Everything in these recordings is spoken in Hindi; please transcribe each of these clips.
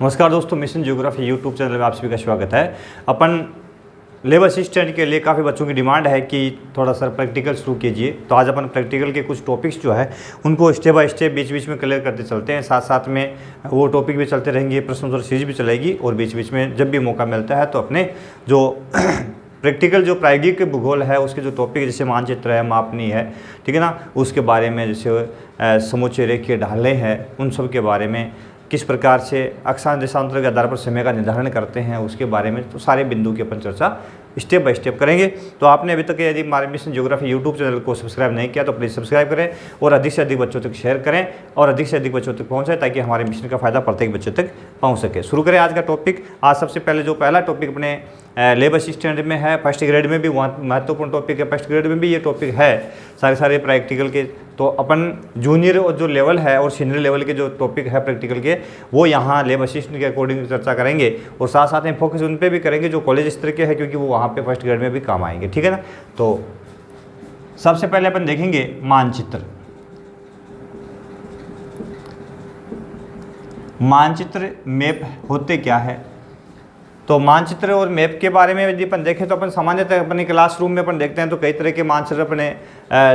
नमस्कार दोस्तों, मिशन ज्योग्राफी यूट्यूब चैनल में आप सभी का स्वागत है। अपन लेबर असिस्टेंट के लिए काफ़ी बच्चों की डिमांड है कि थोड़ा सा प्रैक्टिकल शुरू कीजिए, तो आज अपन प्रैक्टिकल के कुछ टॉपिक्स जो है उनको स्टेप बाय स्टेप बीच बीच में क्लियर करते चलते हैं। साथ साथ में वो टॉपिक भी चलते रहेंगे, प्रश्न उत्तर सीरीज भी चलेगी और बीच बीच में जब भी मौका मिलता है तो अपने जो प्रैक्टिकल जो प्रायोगिक भूगोल है उसके जो टॉपिक जैसे मानचित्र है, मापनी है, ठीक है ना, उसके बारे में जैसे समोच्च रेखीय ढालें हैं, उन सब के बारे में किस प्रकार से अक्षांश देशांतर के आधार पर समय का निर्धारण करते हैं उसके बारे में, तो सारे बिंदु की अपन चर्चा स्टेप बाय स्टेप करेंगे। तो आपने अभी तक यदि हमारे मिशन ज्योग्राफी यूट्यूब चैनल को सब्सक्राइब नहीं किया तो प्लीज़ सब्सक्राइब करें और अधिक से अधिक बच्चों तक शेयर करें और अधिक से अधिक बच्चों तक पहुंचाएं ताकि हमारे मिशन का फायदा प्रत्येक बच्चे तक पहुंच सके। शुरू करें आज का टॉपिक। आज सबसे पहले जो पहला टॉपिक अपने लेबर असिस्टेंट में है, फर्स्ट ग्रेड में भी वहाँ महत्वपूर्ण टॉपिक है, फर्स्ट ग्रेड में भी ये टॉपिक है सारे प्रैक्टिकल के। तो अपन जूनियर और जो लेवल है और सीनियर लेवल के जो टॉपिक है प्रैक्टिकल के वो यहाँ लेबर असिस्टेंट के अकॉर्डिंग चर्चा करेंगे और साथ साथ में फोकस उन पे भी करेंगे जो कॉलेज स्तर के हैं, क्योंकि वो वहाँ पे फर्स्ट ग्रेड में भी काम आएंगे, ठीक है ना। तो सबसे पहले अपन देखेंगे मानचित्र। मानचित्र मैप होते क्या है, तो मानचित्र और मैप के बारे में यदि अपन देखें तो अपन सामान्यतः अपने क्लासरूम में अपन देखते हैं तो कई तरह के मानचित्र अपने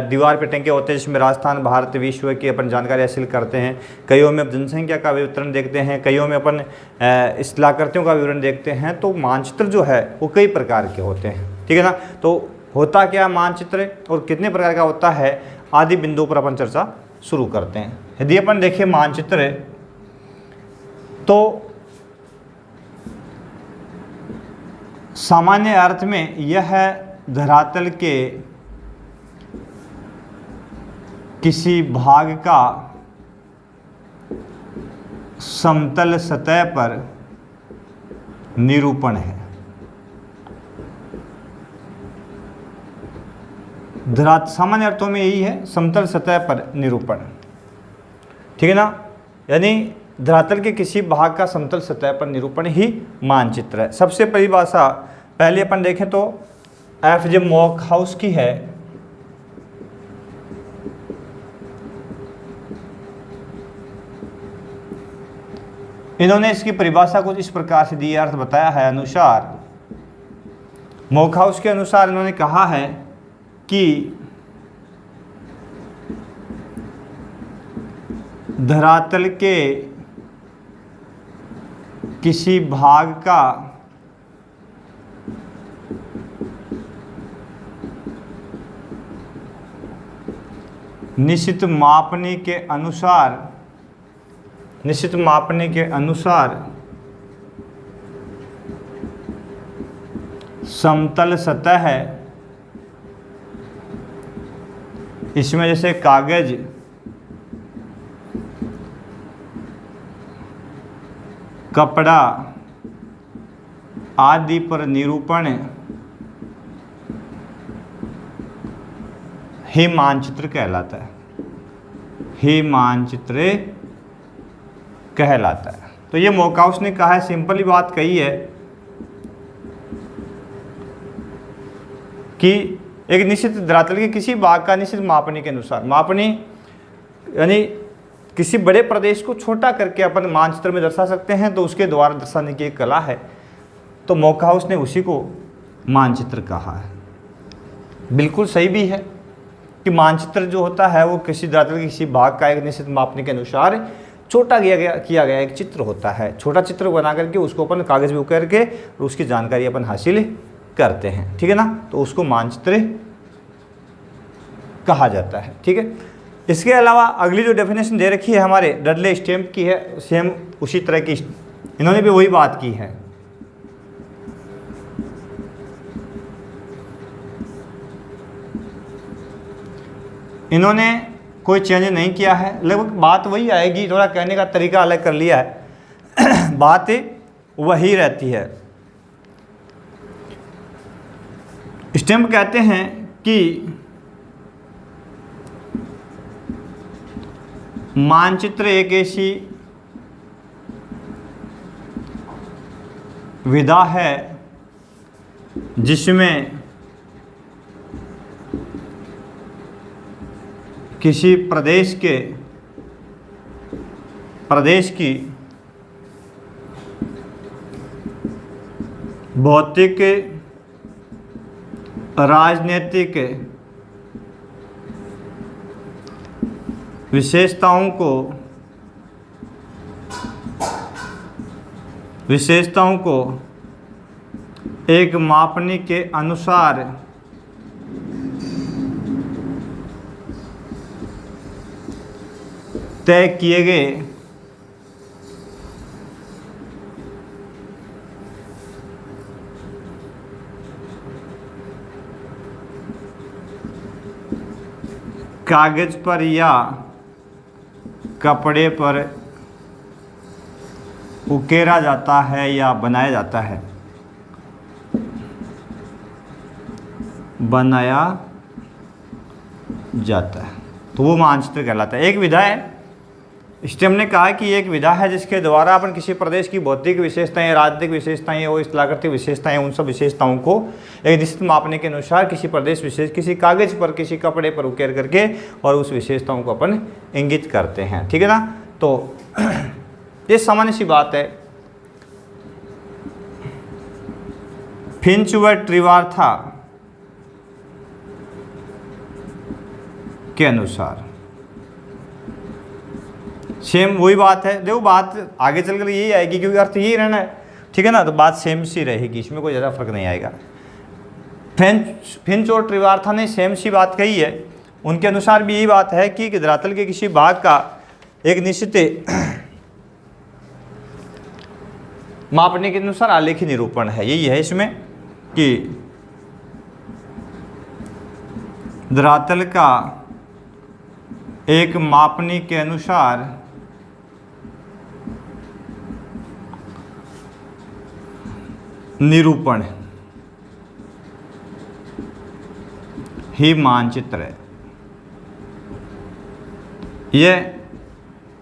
दीवार पे टंगे होते हैं, जिसमें राजस्थान, भारत, विश्व की अपन जानकारी हासिल करते हैं। कईयों में जनसंख्या का विवरण देखते हैं, कईयों में अपन स्थलाकृतियों का विवरण देखते हैं। तो मानचित्र जो है वो कई प्रकार के होते हैं, ठीक है ना। तो होता क्या मानचित्र और कितने प्रकार का होता है आदि बिंदुओं पर अपन चर्चा शुरू करते हैं। यदि अपन देखें मानचित्र तो सामान्य अर्थ में यह धरातल के किसी भाग का समतल सतह पर निरूपण है। सामान्य अर्थों में यही है, समतल सतह पर निरूपण, ठीक है ना। यानी धरातल के किसी भाग का समतल सतह पर निरूपण ही मानचित्र है। सबसे परिभाषा पहले अपन देखें तो एफ.जे. मॉकहाउस की है। इन्होंने इसकी परिभाषा कुछ इस प्रकार से दी, अर्थ बताया है अनुसार, मॉकहाउस के अनुसार इन्होंने कहा है कि धरातल के किसी भाग का निश्चित मापने के अनुसार समतल सतह है, इसमें जैसे कागज, कपड़ा आदि पर निरूपण ही मानचित्र कहलाता है, ही मानचित्र कहलाता है। तो ये मॉकहाउस ने कहा है, सिंपल ही बात कही है कि एक निश्चित धरातल के किसी भाग का निश्चित मापनी के अनुसार, मापनी यानी किसी बड़े प्रदेश को छोटा करके अपन मानचित्र में दर्शा सकते हैं, तो उसके द्वारा दर्शाने की एक कला है। तो मॉकहाउस ने उसी को मानचित्र कहा है। बिल्कुल सही भी है कि मानचित्र जो होता है वो किसी धरातल के किसी भाग का एक निश्चित मापने के अनुसार छोटा किया गया एक चित्र होता है। छोटा चित्र बना करके उसको अपन कागज में उकेर के और उसकी जानकारी अपन हासिल करते हैं, ठीक है ना। तो उसको मानचित्र कहा जाता है, ठीक है। इसके अलावा अगली जो डेफिनेशन दे रखी है हमारे डडले स्टैम्प की है, सेम उसी तरह की इन्होंने भी वही बात की है। इन्होंने कोई चेंज नहीं किया है, लगभग बात वही आएगी, थोड़ा कहने का तरीका अलग कर लिया है बात वही रहती है। स्टैम्प कहते हैं कि मानचित्र एक ऐसी विधा है जिसमें किसी प्रदेश की भौतिक, राजनीतिक विशेषताओं को एक मापनी के अनुसार तय किए गए कागज पर या कपड़े पर उकेरा जाता है या बनाया जाता है, तो वो मानचित्र कहलाता है। एक विधा है, स्टेम ने कहा कि एक विधा है जिसके द्वारा अपन किसी प्रदेश की भौतिक विशेषताएं, राजनीतिक विशेषताएं और स्थलाकृतिक विशेषताएं, उन सब विशेषताओं को एक निश्चित मापने के अनुसार किसी प्रदेश विशेष किसी कागज पर, किसी कपड़े पर उकेर करके और उस विशेषताओं को अपन इंगित करते हैं। ठीक है ना। तो ये सामान्य सी बात है। फिंच व ट्रिवार्था के अनुसार सेम वही बात है। देखो बात आगे चलकर यही आएगी क्योंकि अर्थ यही रहना है। ठीक है ना। तो बात सेम सी रहेगी, इसमें कोई ज़्यादा फर्क नहीं आएगा। फिंच और ट्रिवार्था ने सेम सी बात कही है। उनके अनुसार भी यही बात है कि धरातल के किसी भाग का एक निश्चित मापने के अनुसार आलेखी निरूपण है। यही है इसमें कि धरातल का एक मापनी के अनुसार निरूपण ही मानचित्र है। यह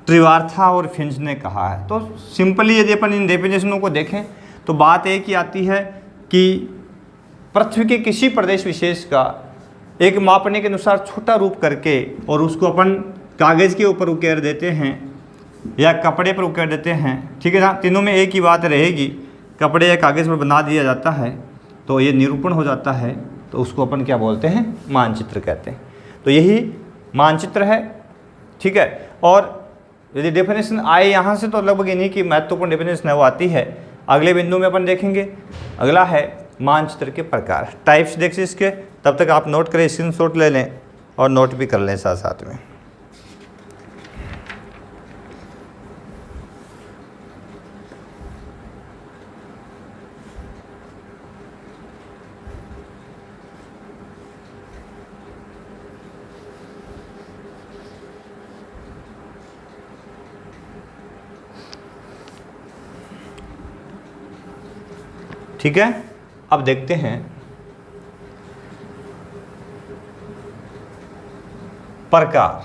ट्रिवार्था और फिंच ने कहा है। तो सिंपली यदि अपन इन डेफिनेशनों को देखें तो बात एक ही आती है कि पृथ्वी के किसी प्रदेश विशेष का एक मापने के अनुसार छोटा रूप करके और उसको अपन कागज़ के ऊपर उकेर देते हैं या कपड़े पर उकेर देते हैं। ठीक है ना। तीनों में एक ही बात रहेगी, कपड़े या कागज़ पर बना दिया जाता है तो ये निरूपण हो जाता है, तो उसको अपन क्या बोलते हैं, मानचित्र कहते हैं। तो यही मानचित्र है। ठीक है। और यदि डेफिनेशन आए यहाँ से तो लगभग इन्हीं की महत्वपूर्ण डेफिनेशन है वो आती है। अगले बिंदु में अपन देखेंगे। अगला है मानचित्र के प्रकार, टाइप्स देखिए इसके। तब तक आप नोट करें, स्क्रीनशॉट ले लें और नोट भी कर लें साथ साथ में। ठीक है। अब देखते हैं प्रकार।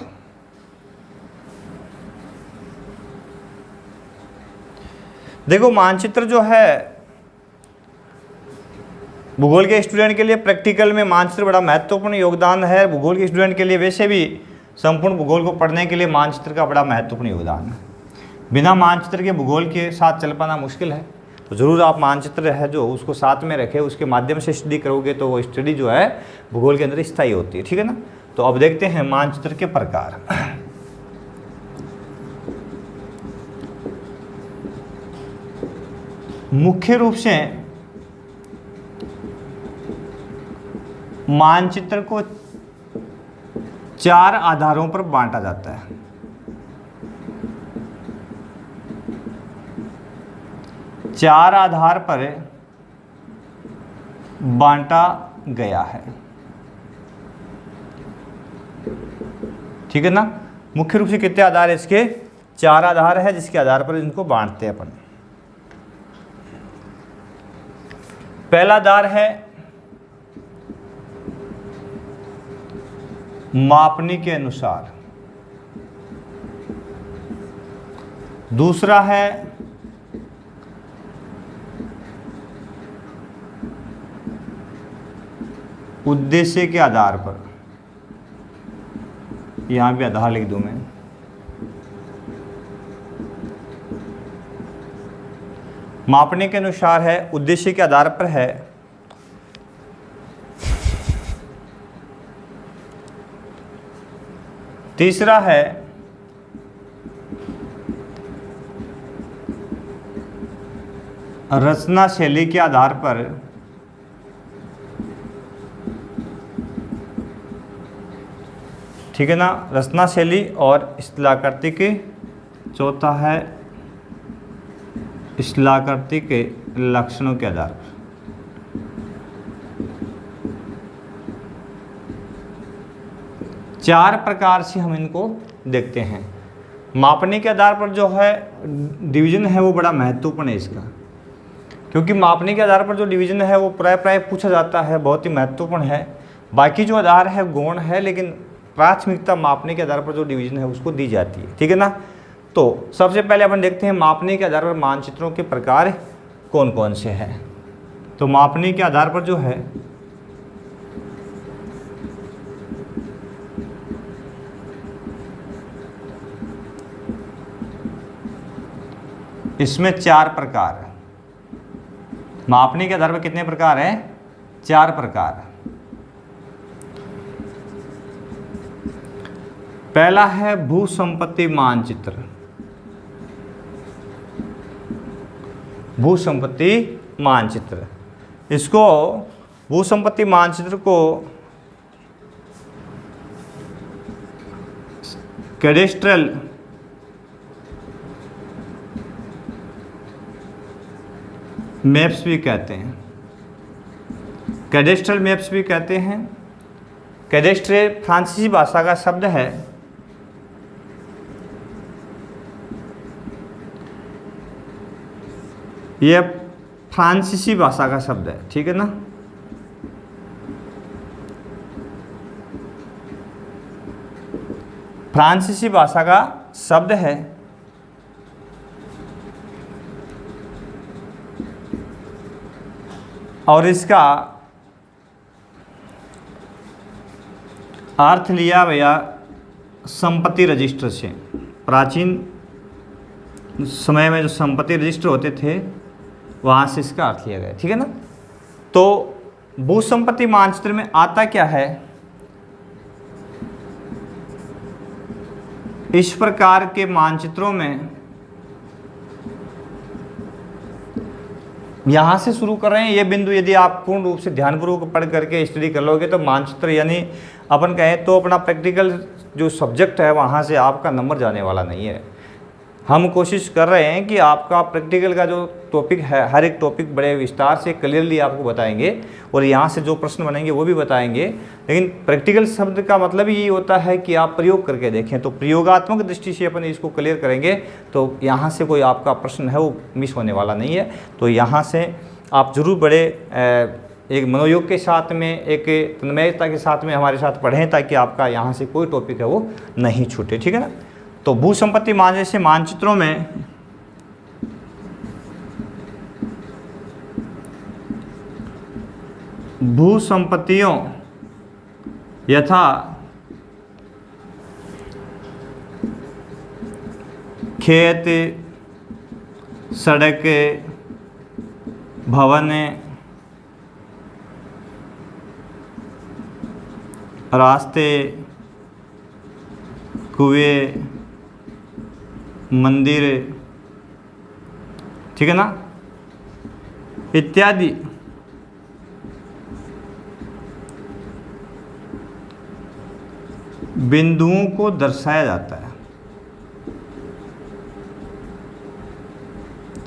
देखो मानचित्र जो है भूगोल के स्टूडेंट के लिए प्रैक्टिकल में मानचित्र बड़ा महत्वपूर्ण योगदान है। भूगोल के स्टूडेंट के लिए वैसे भी संपूर्ण भूगोल को पढ़ने के लिए मानचित्र का बड़ा महत्वपूर्ण योगदान है। बिना मानचित्र के भूगोल के साथ चल पाना मुश्किल है। तो ज़रूर आप मानचित्र है जो उसको साथ में रखें, उसके माध्यम से स्टडी करोगे तो वो स्टडी जो है भूगोल के अंदर स्थायी होती है। ठीक है ना। तो अब देखते हैं मानचित्र के प्रकार। मुख्य रूप से मानचित्र को 4 आधारों पर बांटा जाता है। चार आधार पर बांटा गया है। ठीक है ना। मुख्य रूप से कितने आधार है इसके, 4 आधार है जिसके आधार पर इनको बांटते हैं अपन। पहला आधार है मापनी के अनुसार, दूसरा है उद्देश्य के आधार पर, यहां भी आधार लिख दूं मैं। मापने के अनुसार है, उद्देश्य के आधार पर है, तीसरा है रचना शैली के आधार पर, ठीक है ना, रचना शैली और स्थलाकृति के, चौथा है स्थलाकृति के लक्षणों के आधार पर। चार प्रकार से हम इनको देखते हैं। मापने के आधार पर जो है डिवीजन है वो बड़ा महत्वपूर्ण है इसका, क्योंकि मापने के आधार पर जो डिवीजन है वो प्राय पूछा जाता है, बहुत ही महत्वपूर्ण है। बाकी जो आधार है गौण है, लेकिन प्राथमिकता मापने के आधार पर जो डिवीजन है उसको दी जाती है, ठीक है ना। तो सबसे पहले अपन देखते हैं मापने के आधार पर मानचित्रों के प्रकार कौन कौन से हैं। तो मापने के आधार पर जो है इसमें चार प्रकार है। मापने के आधार पर कितने प्रकार हैं? चार प्रकार। पहला है भू संपत्ति मानचित्र। भू संपत्ति मानचित्र, इसको भू संपत्ति मानचित्र को कैडेस्ट्रल मैप्स भी कहते हैं, कैडेस्ट्रल मैप्स भी कहते हैं। कैडेस्ट्रे फ्रांसीसी भाषा का शब्द है। यह फ्रांसीसी भाषा का शब्द है, ठीक है ना। फ्रांसीसी भाषा का शब्द है। और इसका अर्थ लिया गया संपत्ति रजिस्टर से। प्राचीन समय में जो संपत्ति रजिस्टर होते थे वहाँ से इसका अर्थ लिया गया, ठीक है ना। तो भू संपत्ति मानचित्र में आता क्या है? इस प्रकार के मानचित्रों में यहाँ से शुरू कर रहे हैं। ये बिंदु यदि आप पूर्ण रूप से ध्यानपूर्वक पढ़ करके स्टडी कर लोगे तो मानचित्र यानी अपन कहें तो अपना प्रैक्टिकल जो सब्जेक्ट है वहाँ से आपका नंबर जाने वाला नहीं है। हम कोशिश कर रहे हैं कि आपका प्रैक्टिकल का जो टॉपिक है हर एक टॉपिक बड़े विस्तार से क्लियरली आपको बताएंगे और यहाँ से जो प्रश्न बनेंगे वो भी बताएंगे। लेकिन प्रैक्टिकल शब्द का मतलब ही ये होता है कि आप प्रयोग करके देखें। तो प्रयोगात्मक दृष्टि से अपन इसको क्लियर करेंगे तो यहाँ से कोई आपका प्रश्न है वो मिस होने वाला नहीं है। तो यहाँ से आप जरूर बड़े एक मनोयोग के साथ में, एक तन्मयता के साथ में हमारे साथ पढ़ें ताकि आपका यहाँ से कोई टॉपिक है वो नहीं छूटे, ठीक है ना। तो भू संपत्ति मान जैसे मानचित्रों में भू संपत्तियों यथा खेत, सड़क, भवन, रास्ते, कुएं, मंदिर, ठीक है ना, इत्यादि बिंदुओं को दर्शाया जाता है।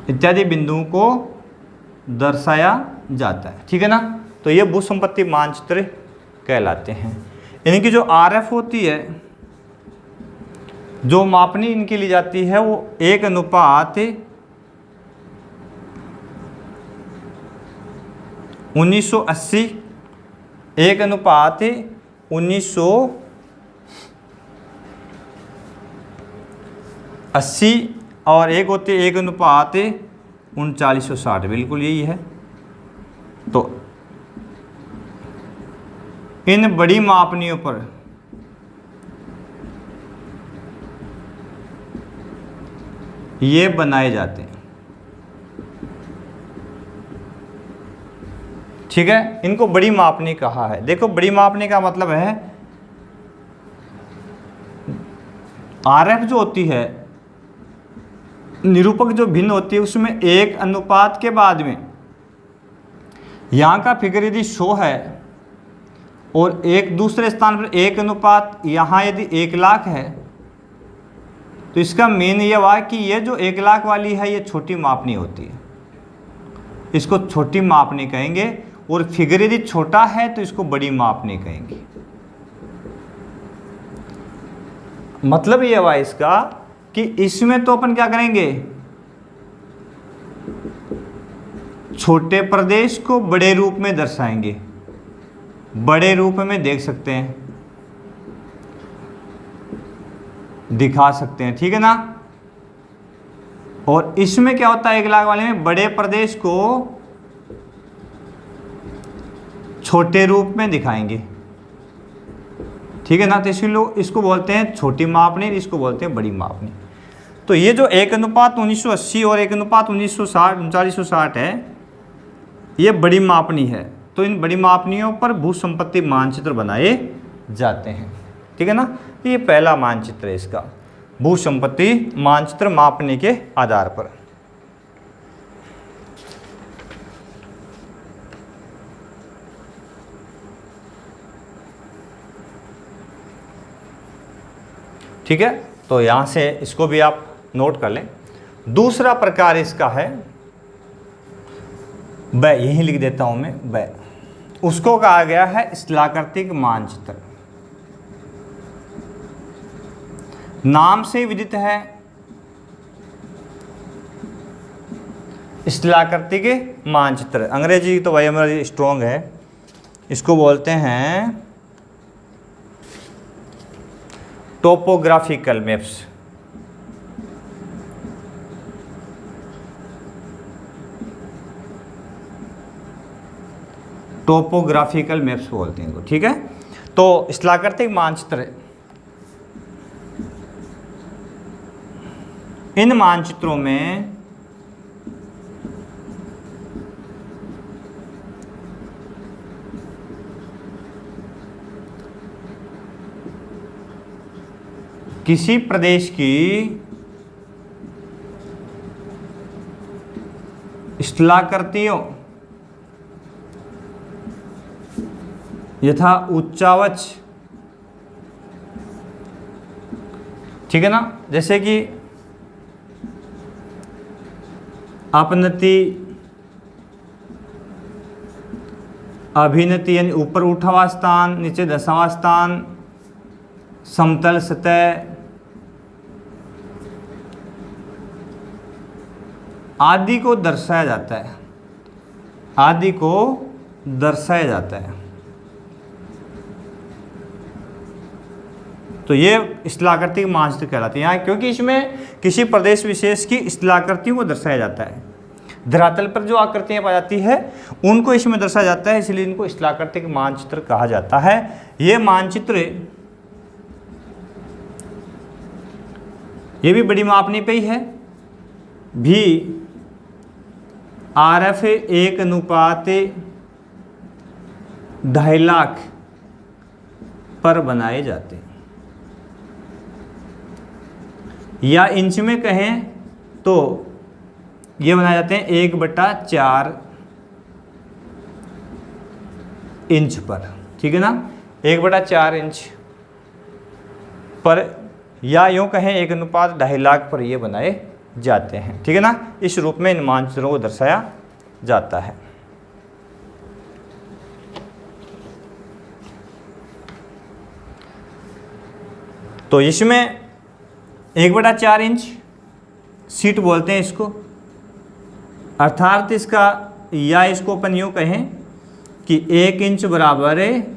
इत्यादि बिंदुओं को दर्शाया जाता है, ठीक है ना। तो ये भू संपत्ति मानचित्र कहलाते हैं। इनकी जो आरएफ होती है, जो मापनी इनकी ली जाती है वो 1:1980, 1:1980 और एक होती 1:3960, बिल्कुल यही है। तो इन बड़ी मापनियों पर ये बनाए जाते हैं। ठीक है, इनको बड़ी मापनी कहा है। देखो बड़ी मापनी का मतलब है आरएफ जो होती है, निरूपक जो भिन्न होती है, उसमें एक अनुपात के बाद में यहाँ का फिगर यदि 100 है और एक दूसरे स्थान पर एक अनुपात यहाँ यदि 1 लाख है, तो इसका मेन ये हुआ कि ये जो 1 लाख वाली है ये छोटी मापनी होती है, इसको छोटी मापनी कहेंगे। और फिगर यदि छोटा है तो इसको बड़ी मापनी कहेंगे। मतलब ये हुआ इसका कि इसमें तो अपन क्या करेंगे, छोटे प्रदेश को बड़े रूप में दर्शाएंगे, बड़े रूप में देख सकते हैं, दिखा सकते हैं, ठीक है ना। और इसमें क्या होता है, 1 लाख वाले में बड़े प्रदेश को छोटे रूप में दिखाएंगे, ठीक है ना। तो इसलिए इसको बोलते हैं छोटी मापनी, इसको बोलते हैं बड़ी मापनी। तो ये जो 1:1980 और 1:1960 है, ये बड़ी मापनी है। तो इन बड़ी मापनियों पर भू संपत्ति मानचित्र बनाए जाते हैं, ठीक है ना। ये पहला मानचित्र है इसका, भू संपत्ति मानचित्र मापने के आधार पर। ठीक है, तो यहाँ से इसको भी आप नोट कर लें। दूसरा प्रकार इसका है ब, यही लिख देता हूँ मैं ब, उसको कहा गया है स्थलाकृतिक मानचित्र। नाम से विदित है स्थलाकृतिक मानचित्र। अंग्रेजी तो भाई हमारी स्ट्रॉन्ग है, इसको बोलते हैं टोपोग्राफिकल मैप्स। टोपोग्राफिकल मैप्स बोलते हैं इनको, ठीक है। तो स्थलाकृतिक मानचित्र, इन मानचित्रों में किसी प्रदेश की स्थलाकृतियों यथा उच्चावच, ठीक है ना, जैसे कि अपनति, अभिनति यानी ऊपर उठावा स्थान, नीचे दसावा स्थान, समतल सतह आदि को दर्शाया जाता है, आदि को दर्शाया जाता है। तो ये स्थलाकृतिक मानचित्र कहलाते हैं यहाँ, क्योंकि इसमें किसी प्रदेश विशेष की स्थलाकृतियों को दर्शाया जाता है। धरातल पर जो आकृतियाँ पाई जाती है उनको इसमें दर्शाया जाता है, इसलिए इनको स्थलाकृतिक मानचित्र कहा जाता है। ये मानचित्र, ये भी बड़ी मापनी पे ही है, भी RF 1:2.5 लाख पर बनाए जाते हैं, या इंच में कहें तो ये बनाए जाते हैं 1/4 इंच पर, ठीक है ना, 1/4 इंच पर, या यूँ कहें 1:2.5 लाख पर ये बनाए जाते हैं, ठीक है ना। इस रूप में इन मानचित्रों को दर्शाया जाता है। तो इसमें 1/4 इंच सीट बोलते हैं इसको, अर्थात इसका, या इसको अपन यूँ कहें कि 1 इंच बराबर है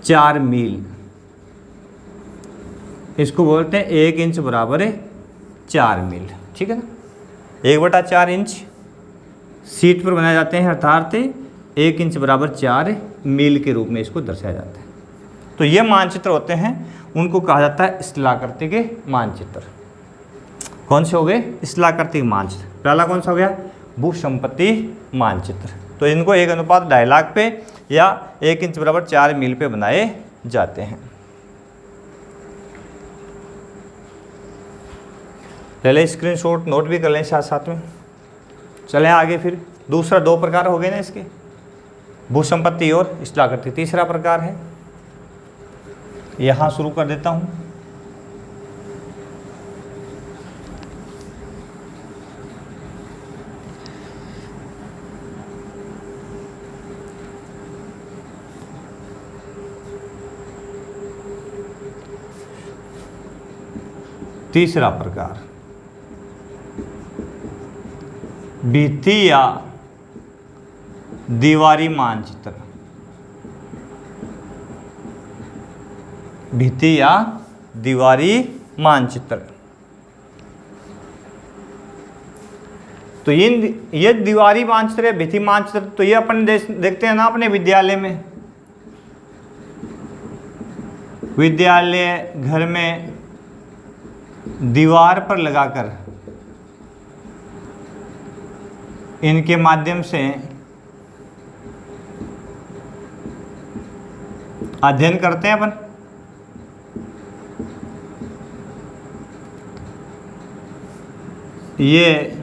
4 मील, इसको बोलते हैं 1 इंच बराबर है 4 मील, ठीक है ना। 1/4 इंच सीट पर बनाए जाते हैं, अर्थात 1 इंच बराबर 4 मील के रूप में इसको दर्शाया जाता है। तो ये मानचित्र होते हैं, उनको कहा जाता है स्थलाकृतिक मानचित्र। कौन से हो गए? स्थलाकृतिक मानचित्र। पहला कौन सा हो गया? भू संपत्ति मानचित्र। तो इनको 1:2.5 लाख पे या 1 इंच बराबर 4 मील पे बनाए जाते हैं। ले लें स्क्रीनशॉट, नोट भी कर लें साथ साथ में। चलें आगे फिर। दूसरा 2 प्रकार हो गए ना इसके, भू संपत्ति और स्थलाकृति। तीसरा प्रकार है, यहाँ शुरू कर देता हूँ। तीसरा प्रकार भित्ति या दीवारी मानचित्र। भित्ति या दीवारी मानचित्र। तो ये दीवारी मानचित्र या भित्ति मानचित्र, तो ये अपन देखते हैं ना अपने विद्यालय में। विद्यालय घर में दीवार पर लगाकर इनके माध्यम से अध्ययन करते हैं अपन। ये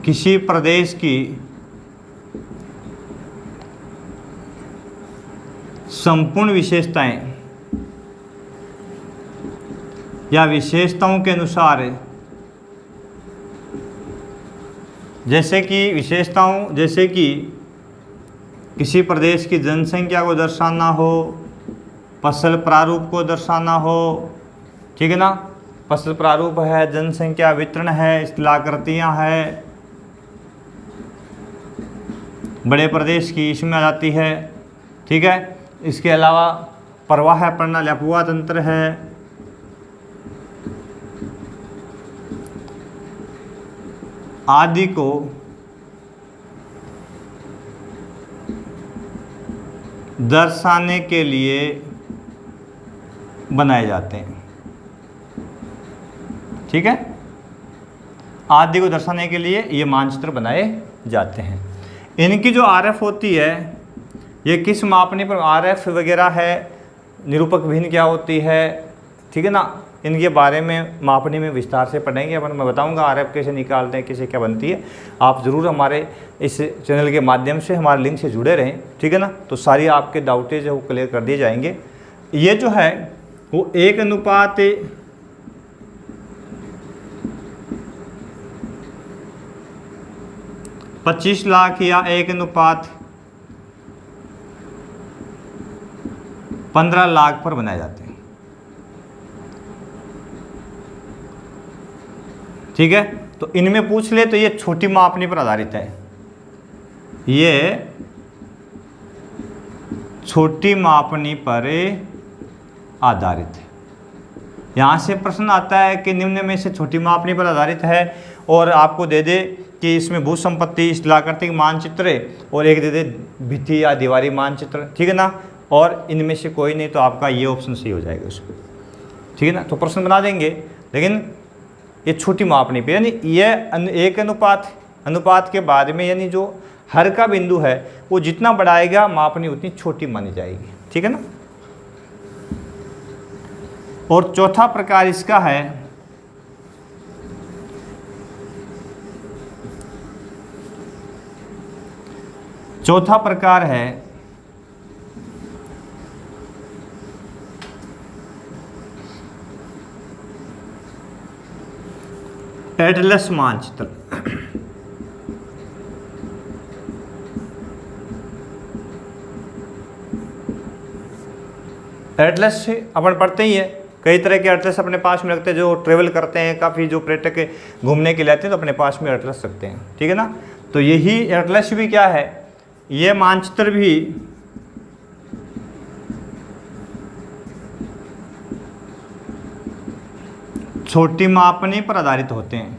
किसी प्रदेश की संपूर्ण विशेषताएं या विशेषताओं के अनुसार, जैसे कि किसी प्रदेश की जनसंख्या को दर्शाना हो, फसल प्रारूप को दर्शाना हो, ठीक है ना। फसल प्रारूप है, जनसंख्या वितरण है, स्थलाकृतियाँ है, बड़े प्रदेश की इसमें आ जाती है, ठीक है। इसके अलावा प्रवाह प्रणाली, अपवाह तंत्र है, आदि को दर्शाने के लिए बनाए जाते हैं, ठीक है। आदि को दर्शाने के लिए ये मानचित्र बनाए जाते हैं। इनकी जो आरएफ होती है, ये किस मापने पर आरएफ वगैरह है, निरूपक भिन्न क्या होती है, ठीक है ना। इनके बारे में मापने में विस्तार से पढ़ेंगे अपन। मैं बताऊंगा आरएफ कैसे निकालते हैं, कैसे क्या बनती है। आप ज़रूर हमारे इस चैनल के माध्यम से हमारे लिंक से जुड़े रहें, ठीक है ना। तो सारी आपके डाउटेज है वो क्लियर कर दिए जाएंगे। ये जो है वो 1:25 लाख या 1:15 लाख पर बनाए जाते हैं, ठीक है। तो इनमें पूछ ले तो ये छोटी मापनी पर आधारित है, ये छोटी मापनी पर आधारित है। यहाँ से प्रश्न आता है कि निम्न में से छोटी मापनी पर आधारित है, और आपको दे दे कि इसमें भू संपत्ति, स्थलाकृतिक मानचित्र और एक दे दे भित्ति या दीवारी मानचित्र, ठीक है ना। और इनमें से कोई नहीं तो आपका ये ऑप्शन सही हो जाएगा उसमें, ठीक है ना। तो प्रश्न बना देंगे, लेकिन ये छोटी मापनी पे, यानी ये 1:अनुपात के बाद में, यानी जो हर का बिंदु है वो जितना बढ़ाएगा मापनी उतनी छोटी मानी जाएगी, ठीक है ना। और चौथा प्रकार इसका है एटलस मानचित्र। एटलस अपन पढ़ते ही है, कई तरह के एटलस अपने पास में रखते हैं। जो ट्रेवल करते हैं, काफ़ी जो पर्यटक घूमने के लिए आते हैं तो अपने पास में एटलस रखते हैं, ठीक है ना। तो यही एटलस भी क्या है, ये मानचित्र भी छोटी मापनी पर आधारित होते हैं।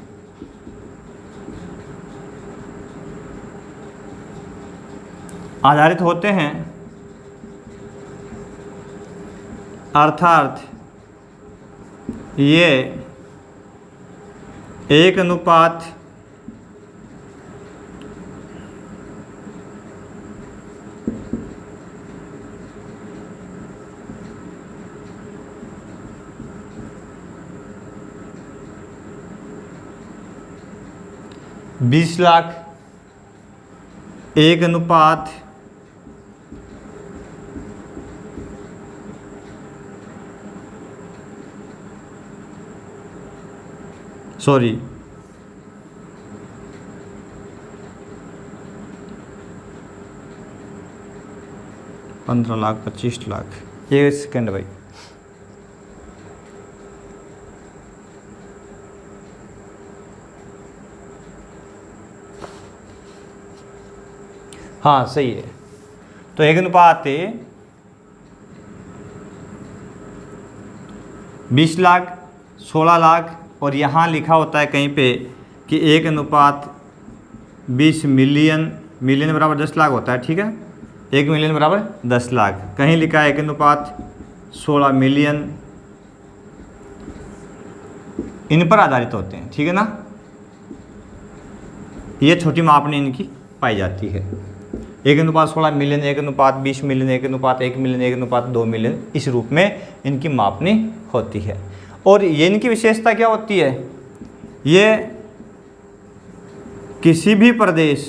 अर्थात ये 1:25 20 लाख 1 अनुपात 15 लाख 25 लाख। ये सेकेंड भाई, हाँ सही है। तो 1 अनुपात 20 लाख 16 लाख, और यहाँ लिखा होता है कहीं पे कि 1 अनुपात 20 मिलियन, मिलियन बराबर 10 लाख होता है, ठीक है। 1 मिलियन बराबर 10 लाख, कहीं लिखा है 1 अनुपात 16 मिलियन, इन पर आधारित होते हैं, ठीक है ना। ये छोटी मापनी इनकी पाई जाती है। 1 अनुपात 16 मिलियन, 1 अनुपात 20 मिलियन, 1 अनुपात 1 मिलियन, 1 अनुपात 2 मिलियन, इस रूप में इनकी मापनी होती है। और ये इनकी विशेषता क्या होती है, ये किसी भी प्रदेश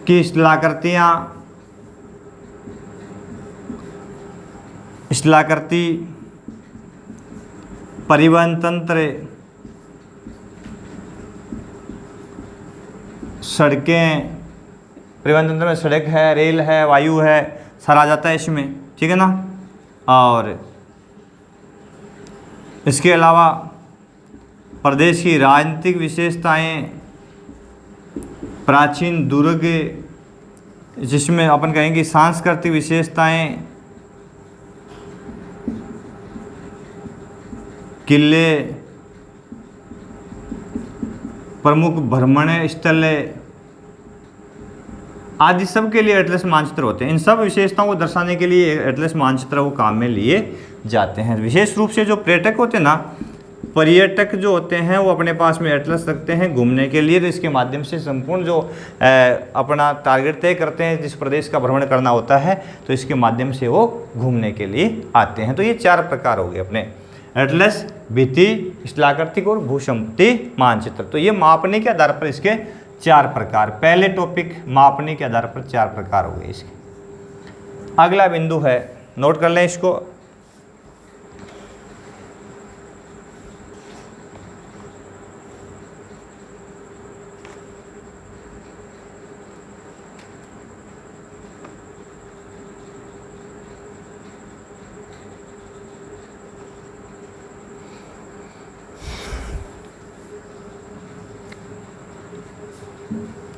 की स्थलाकृति परिवहन तंत्र, सड़कें, परिवहन तंत्र में सड़क है, रेल है, वायु है, सारा आ जाता है इसमें, ठीक है ना। और इसके अलावा प्रदेश की राजनीतिक विशेषताएं, प्राचीन दुर्ग, जिसमें अपन कहेंगे सांस्कृतिक विशेषताएं, किले, प्रमुख भ्रमण स्थल आदि सब के लिए एटलस मानचित्र होते हैं। इन सब विशेषताओं को दर्शाने के लिए एटलस मानचित्र वो काम में लिए जाते हैं। विशेष रूप से जो पर्यटक होते हैं ना, पर्यटक जो होते हैं वो अपने पास में एटलस रखते हैं घूमने के लिए, तो इसके माध्यम से संपूर्ण जो अपना टारगेट तय करते हैं, जिस प्रदेश का भ्रमण करना होता है, तो इसके माध्यम से वो घूमने के लिए आते हैं। तो ये 4 प्रकार हो गए अपने एटलस, भित्ति, स्थलाकृतिक और भूसंपत्ति मानचित्र। तो ये मापने के आधार पर इसके 4 प्रकार, पहले टॉपिक मापने के आधार पर 4 प्रकार हो गए इसके। अगला बिंदु है, नोट कर लें इसको,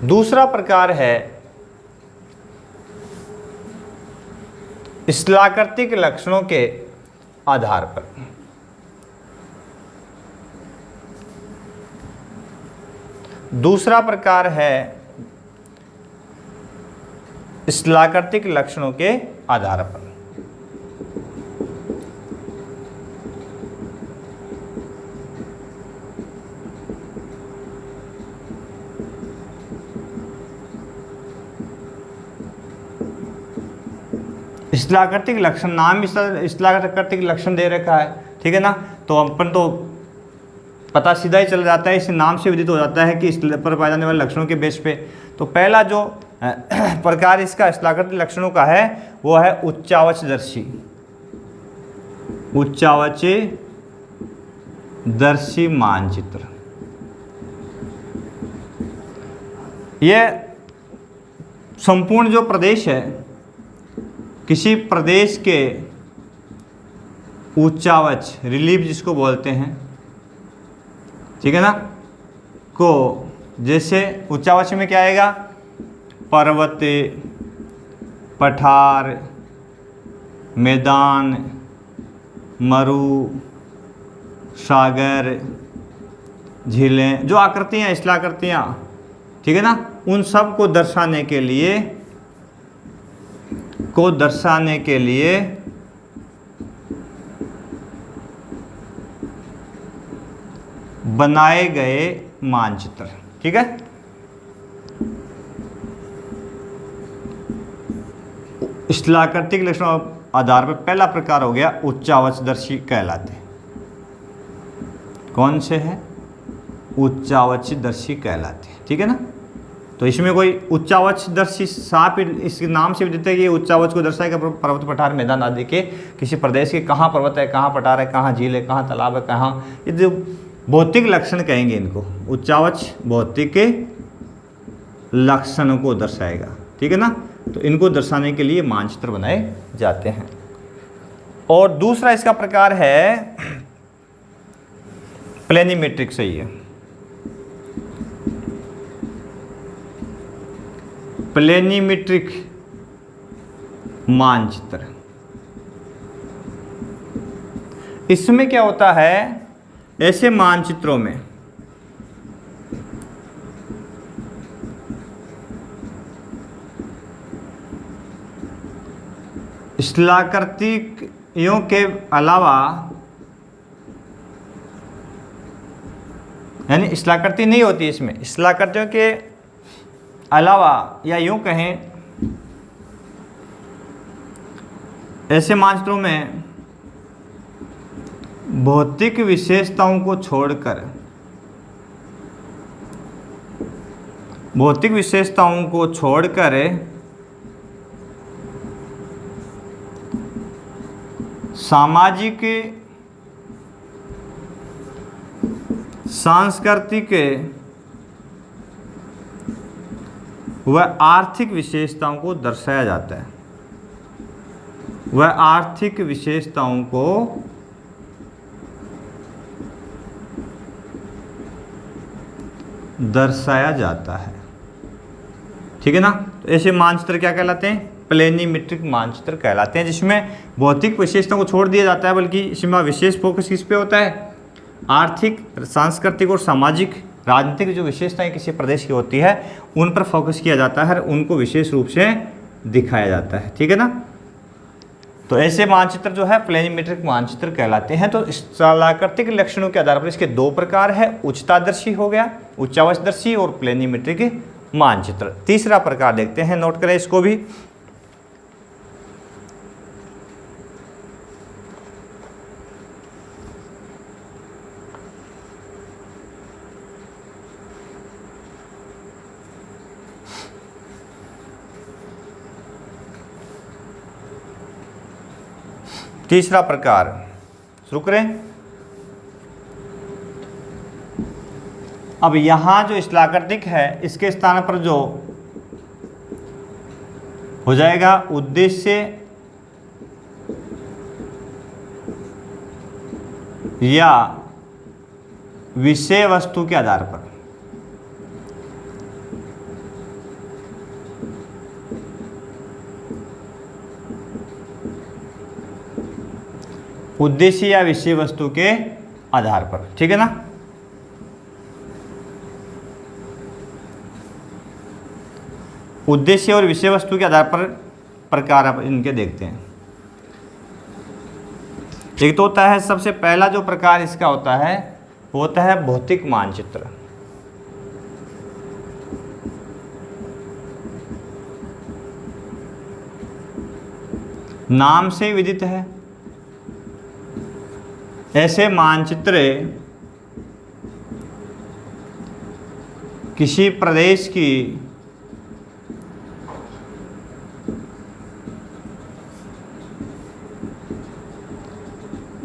दूसरा प्रकार है स्थलाकृतिक लक्षणों के आधार पर। दूसरा प्रकार है स्थलाकृतिक लक्षणों के आधार पर। स्थलाकृतिक लक्षण, नाम ही स्थलाकृतिक लक्षण दे रखा है, ठीक है ना। तो अपन तो पता सीधा ही चल जाता है, इस नाम से विदित हो जाता है कि इस पर पाए जाने वाले लक्षणों के बेस पे। तो पहला जो प्रकार इसका स्थलाकृतिक लक्षणों का है वो है उच्चावचदर्शी, उच्चावचदर्शी मानचित्र। ये संपूर्ण जो प्रदेश है, किसी प्रदेश के उच्चावच, रिलीफ जिसको बोलते हैं, ठीक है ना, को, जैसे उच्चावच में क्या आएगा, पर्वत, पठार, मैदान, मरु, सागर, झीलें, जो आकृतियाँ, स्थलाकृतियाँ, ठीक है ना, उन सब को दर्शाने के लिए बनाए गए मानचित्र, ठीक है। स्थलाकृतिक लक्षणों आधार पर पहला प्रकार हो गया उच्चावचदर्शी कहलाते। कौन से है? उच्चावचदर्शी कहलाते हैं। ठीक है ना। तो इसमें कोई उच्चावचदर्शी साप इसके नाम से भी देते हैं कि उच्चावच को दर्शाएगा पर्वत पठार मैदान आदि के किसी प्रदेश के, कहाँ पर्वत है, कहाँ पठार है, कहाँ झील है, कहाँ तालाब है, कहाँ, ये जो भौतिक लक्षण कहेंगे इनको, उच्चावच भौतिक लक्षणों को दर्शाएगा। ठीक है ना। तो इनको दर्शाने के लिए मानचित्र बनाए जाते हैं। और दूसरा इसका प्रकार है प्लेनीमेट्रिक। सही है, प्लेनीमेट्रिक मानचित्र। इसमें क्या होता है, ऐसे मानचित्रों में स्थलाकृतियों के अलावा, यानी स्थलाकृति नहीं होती इसमें, स्थलाकृतियों के अलावा, या यूं कहें ऐसे मानचित्रों में भौतिक विशेषताओं को छोड़कर, भौतिक विशेषताओं को छोड़कर सामाजिक, सांस्कृतिक व आर्थिक विशेषताओं को दर्शाया जाता है। वह आर्थिक विशेषताओं को दर्शाया जाता है। ठीक है ना। तो ऐसे मानचित्र क्या कहलाते हैं, प्लेनीमेट्रिक मानचित्र कहलाते हैं, जिसमें भौतिक विशेषताओं को छोड़ दिया जाता है, बल्कि इसमें विशेष फोकस किस पे होता है, आर्थिक, सांस्कृतिक और सामाजिक, राजनीतिक जो विशेषताएं किसी प्रदेश की होती है उन पर फोकस किया जाता है, उनको विशेष रूप से दिखाया जाता है। ठीक है ना। तो ऐसे मानचित्र जो है प्लेनीमेट्रिक मानचित्र कहलाते हैं। तो स्थलाकृतिक लक्षणों के आधार पर इसके दो प्रकार है, उच्चतादर्शी हो गया, उच्चावचदर्शी, और प्लेनीमेट्रिक मानचित्र। तीसरा प्रकार देखते हैं, नोट करें इसको भी। तीसरा प्रकार शुरू करें। अब यहां जो स्थलाकृतिक है इसके स्थान पर जो हो जाएगा उद्देश्य या विषय वस्तु के आधार पर, उद्देश्य या विषय वस्तु के आधार पर। ठीक है ना। उद्देश्य और विषय वस्तु के आधार पर प्रकार आप इनके देखते हैं। एक तो होता है, सबसे पहला जो प्रकार इसका होता है वो होता है भौतिक मानचित्र। नाम से विदित है, ऐसे मानचित्र किसी प्रदेश की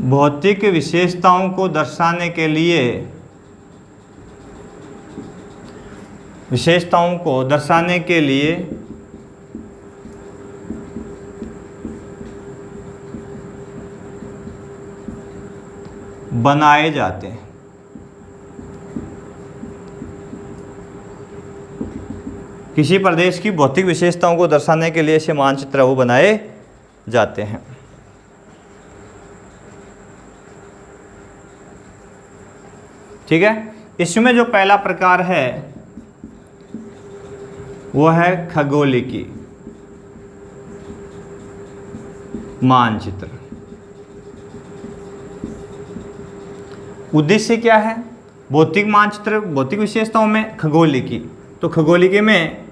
भौतिक विशेषताओं को दर्शाने के लिए, विशेषताओं को दर्शाने के लिए बनाए जाते हैं। किसी प्रदेश की भौतिक विशेषताओं को दर्शाने के लिए ऐसे मानचित्र वो बनाए जाते हैं। ठीक है। इसमें जो पहला प्रकार है वो है खगोलिकी मानचित्र। उद्देश्य क्या है, भौतिक मानचित्र, भौतिक विशेषताओं में खगोलिकी। तो खगोलिकी में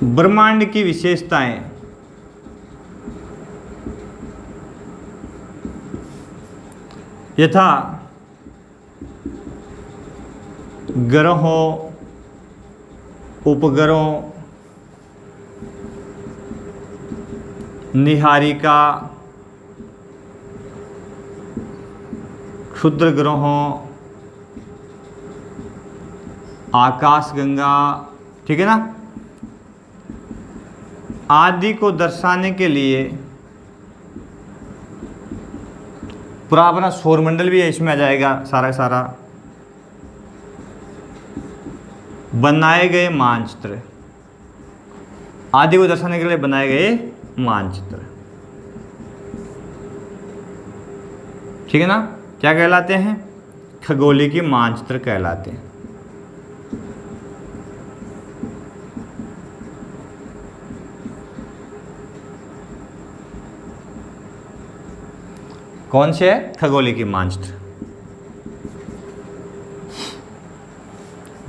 ब्रह्मांड की विशेषताएं, यथा ग्रहों, उपग्रहों, निहारिका, क्षुद्र ग्रहों, आकाशगंगा, ठीक है ना, आदि को दर्शाने के लिए पूरा अपना सौरमंडल भी इसमें आ जाएगा, सारा सारा बनाए गए मानचित्र, आदि को दर्शाने के लिए बनाए गए मानचित्र, ठीक है ना, क्या कहलाते हैं? खगोलीय मानचित्र कहलाते हैं। कौन से है? खगोलीय मानचित्र।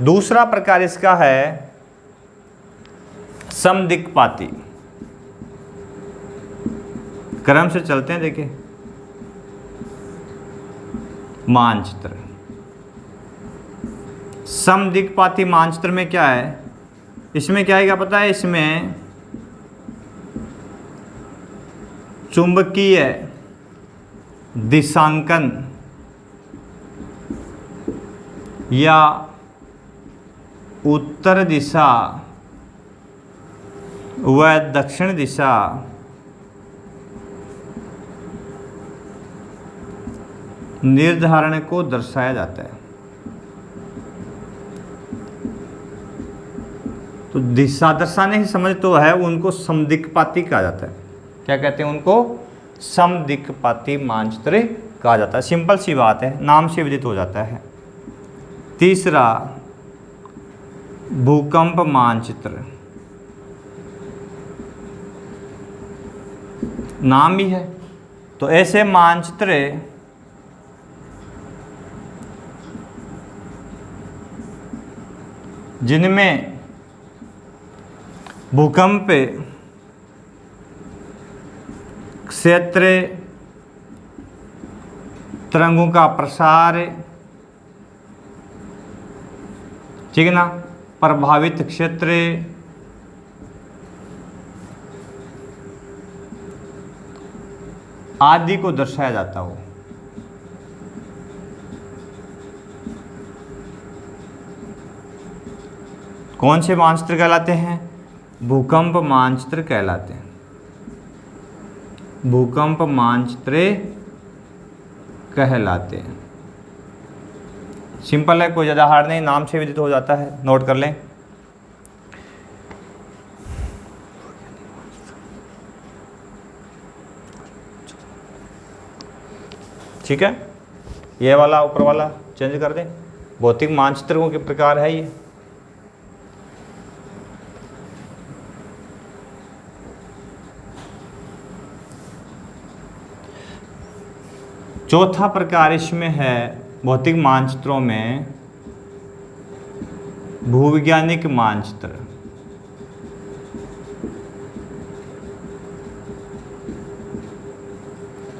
दूसरा प्रकार इसका है समदिक्पाती। क्रम से चलते हैं, देखिए मानचित्र। समदिक्पाती मानचित्र में क्या है? इसमें क्या है, क्या पता है? इसमें चुंबकीय दिशांकन या उत्तर दिशा व दक्षिण दिशा निर्धारण को दर्शाया जाता है। तो दिशा दर्शाने की समझ तो है, उनको समदिक्पाती कहा जाता है। क्या कहते हैं उनको? समदिक्पाती मानचित्र कहा जाता है। सिंपल सी बात है, नाम से विदित हो जाता है। तीसरा भूकंप मानचित्र, नाम भी है। तो ऐसे मानचित्र जिनमें भूकंप क्षेत्र, तरंगों का प्रसार, ठीक है ना, प्रभावित क्षेत्र, आदि को दर्शाया जाता हो। कौन से मानचित्र कहलाते हैं? भूकंप मानचित्र कहलाते हैं। भूकंप मानचित्र कहलाते हैं। सिंपल है, कोई ज़्यादा हार्ड नहीं, नाम से विदित हो जाता है, नोट कर लें। ठीक है, ये वाला ऊपर वाला चेंज कर दें। भौतिक मानचित्रों के प्रकार है ये। चौथा प्रकार इसमें है भौतिक मानचित्रों में भूवैज्ञानिक मानचित्र।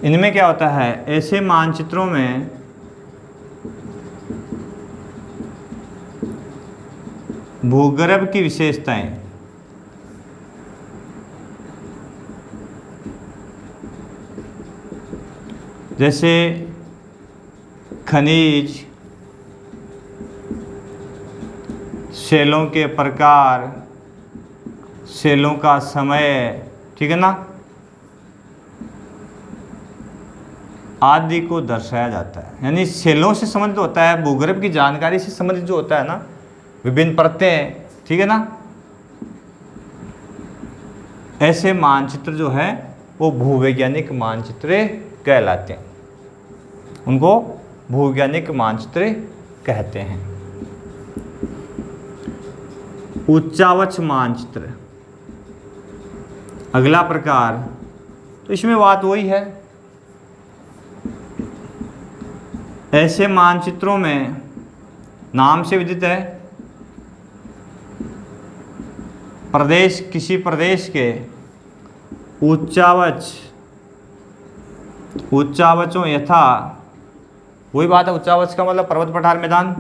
इनमें क्या होता है? ऐसे मानचित्रों में भूगर्भ की विशेषताएं, जैसे खनिज, सेलों के प्रकार, सेलों का समय, ठीक है ना, आदि को दर्शाया जाता है। यानी सेलों से संबंधित होता है, भूगर्भ की जानकारी से संबंधित जो होता है ना, विभिन्न परतें, ठीक है ना, ऐसे मानचित्र जो है वो भूवैज्ञानिक मानचित्र कहलाते हैं। उनको भूवैज्ञानिक मानचित्र कहते हैं। उच्चावच मानचित्र अगला प्रकार। तो इसमें बात वही है, ऐसे मानचित्रों में नाम से विदित है, प्रदेश, किसी प्रदेश के उच्चावचों यथा, वही बात है, उच्चावच का मतलब पर्वत पठार मैदान,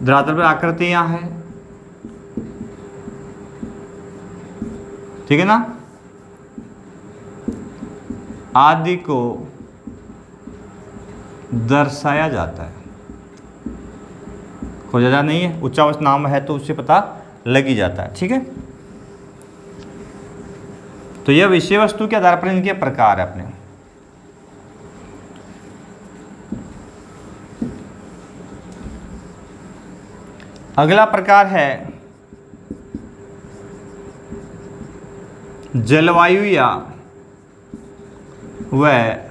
धरातल पर आकृतियां हैं, ठीक है ना, आदि को दर्शाया जाता है। खोजा नहीं है, उच्चावच नाम है तो उससे पता लग ही जाता है, ठीक है। तो यह विषय वस्तु के आधार पर इनके प्रकार है अपने। अगला प्रकार है जलवायु या वह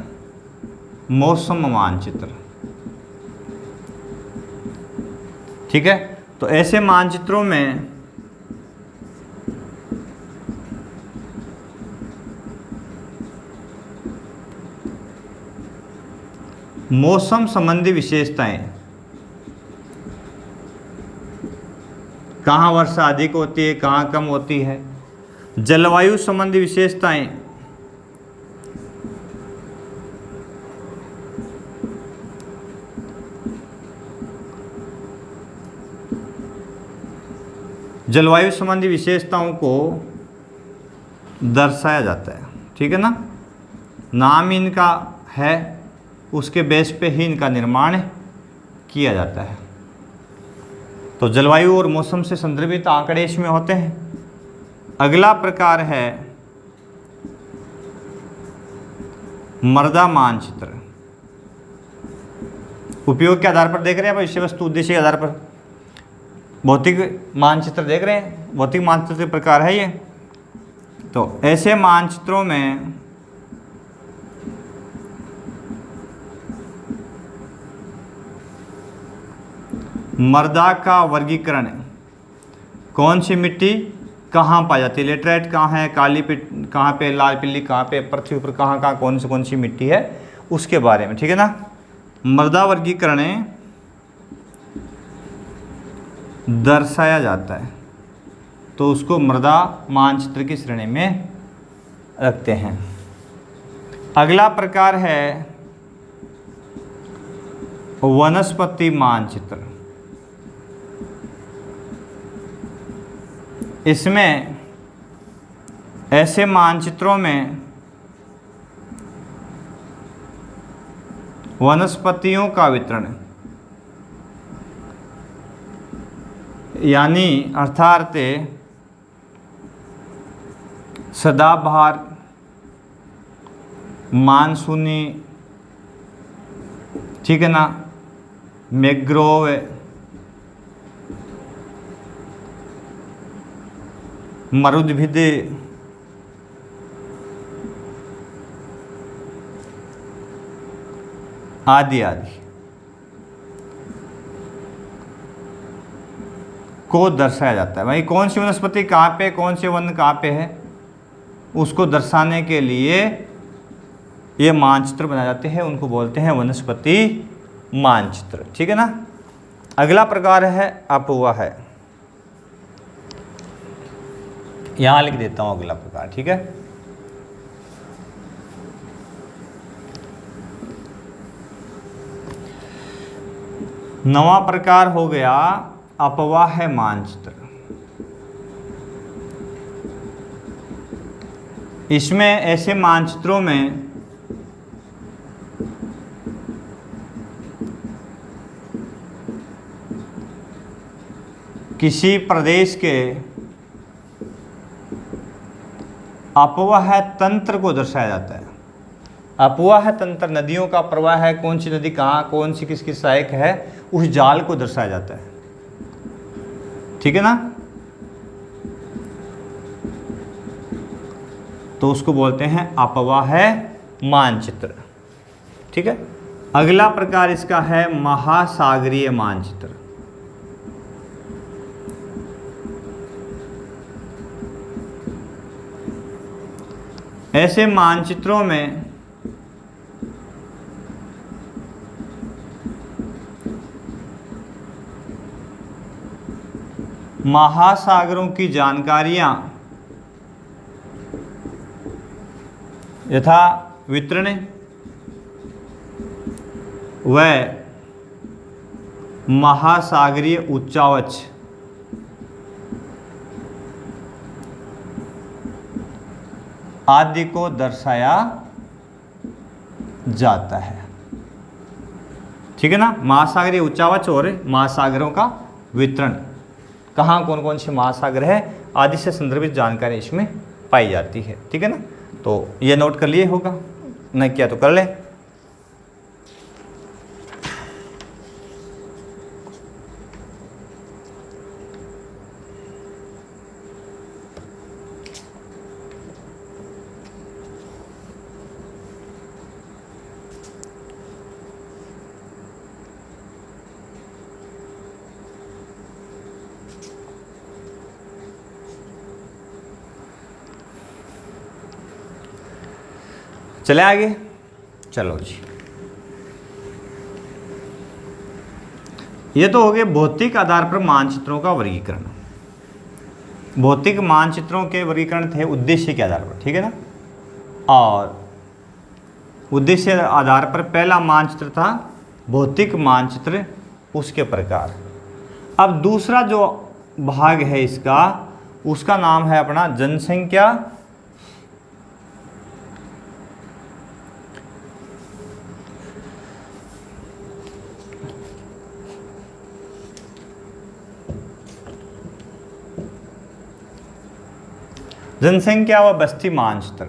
मौसम मानचित्र, ठीक है। तो ऐसे मानचित्रों में मौसम संबंधी विशेषताएं, कहाँ वर्षा अधिक होती है, कहाँ कम होती है, जलवायु संबंधी विशेषताएं, जलवायु संबंधी विशेषताओं को दर्शाया जाता है, ठीक है ना। नाम इनका है, उसके बेस पे ही इनका निर्माण किया जाता है। तो जलवायु और मौसम से संदर्भित आंकड़े इसमें होते हैं। अगला प्रकार है मृदा मानचित्र। उपयोग के आधार पर देख रहे हैं, विषय वस्तु उद्देश्य के आधार पर भौतिक मानचित्र देख रहे हैं। भौतिक मानचित्र के प्रकार है ये। तो ऐसे मानचित्रों में मृदा का वर्गीकरण, कौन सी मिट्टी कहाँ पाई जाती है, लेटराइट कहाँ है, काली कहाँ पे, लाल पीली कहाँ पे, पृथ्वी पर कहाँ कहाँ कौन सी मिट्टी है, उसके बारे में, ठीक है ना। मृदा वर्गीकरण दर्शाया जाता है, तो उसको मृदा मानचित्र की श्रेणी में रखते हैं। अगला प्रकार है वनस्पति मानचित्र। इसमें ऐसे मानचित्रों में वनस्पतियों का वितरण, यानी अर्थात सदाबहार, मानसूनी, ठीक है ना, मैंग्रोव, मरुद्भिद, आदि आदि को दर्शाया जाता है। भाई कौन सी वनस्पति कहाँ पे, कौन से वन कहाँ पे है, उसको दर्शाने के लिए ये मानचित्र बनाए जाते हैं, उनको बोलते हैं वनस्पति मानचित्र, ठीक है ना। अगला प्रकार है अपवाह है, यहाँ लिख देता हूँ अगला प्रकार, ठीक है। नवा प्रकार हो गया अपवाह मानचित्र। इसमें ऐसे मानचित्रों में किसी प्रदेश के अपवाह तंत्र को दर्शाया जाता है। अपवाह तंत्र नदियों का प्रवाह है, कौन सी नदी कहाँ, कौन सी किसकी सहायक है, उस जाल को दर्शाया जाता है, ठीक है ना। तो उसको बोलते हैं अपवाह मानचित्र, ठीक है। अगला प्रकार इसका है महासागरीय मानचित्र। ऐसे मानचित्रों में महासागरों की जानकारियां यथा वितरण व महासागरीय उच्चावच आदि को दर्शाया जाता है। ठीक है ना, महासागरीय उच्चावच और महासागरों का वितरण, कहाँ कौन कौन से महासागर है आदि से संदर्भित जानकारी इसमें पाई जाती है। ठीक है ना, तो ये नोट कर लिए होगा, नहीं किया तो कर ले। चले आगे, चलो जी। ये तो हो गए भौतिक आधार पर मानचित्रों का वर्गीकरण। भौतिक मानचित्रों के वर्गीकरण थे उद्देश्य के आधार पर, ठीक है ना। और उद्देश्य आधार पर पहला मानचित्र था भौतिक मानचित्र, उसके प्रकार। अब दूसरा जो भाग है इसका, उसका नाम है अपना जनसंख्या जनसंख्या व बस्ती मानचित्र।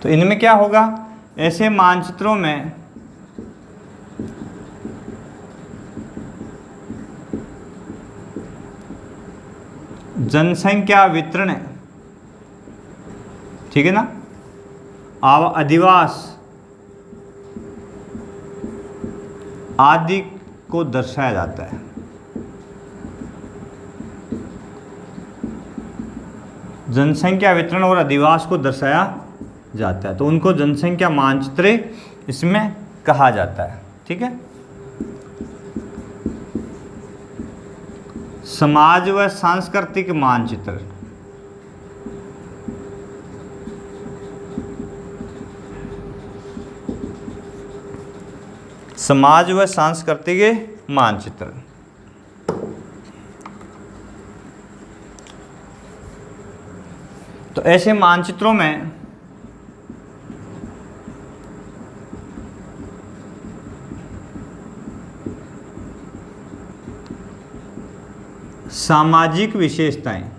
तो इनमें क्या होगा, ऐसे मानचित्रों में जनसंख्या वितरण, ठीक है ना, अधिवास आदि को दर्शाया जाता है। जनसंख्या वितरण और अधिवास को दर्शाया जाता है, तो उनको जनसंख्या मानचित्र इसमें कहा जाता है। ठीक है, समाज व सांस्कृतिक मानचित्र, समाज व सांस्कृतिक मानचित्र। तो ऐसे मानचित्रों में सामाजिक विशेषताएं,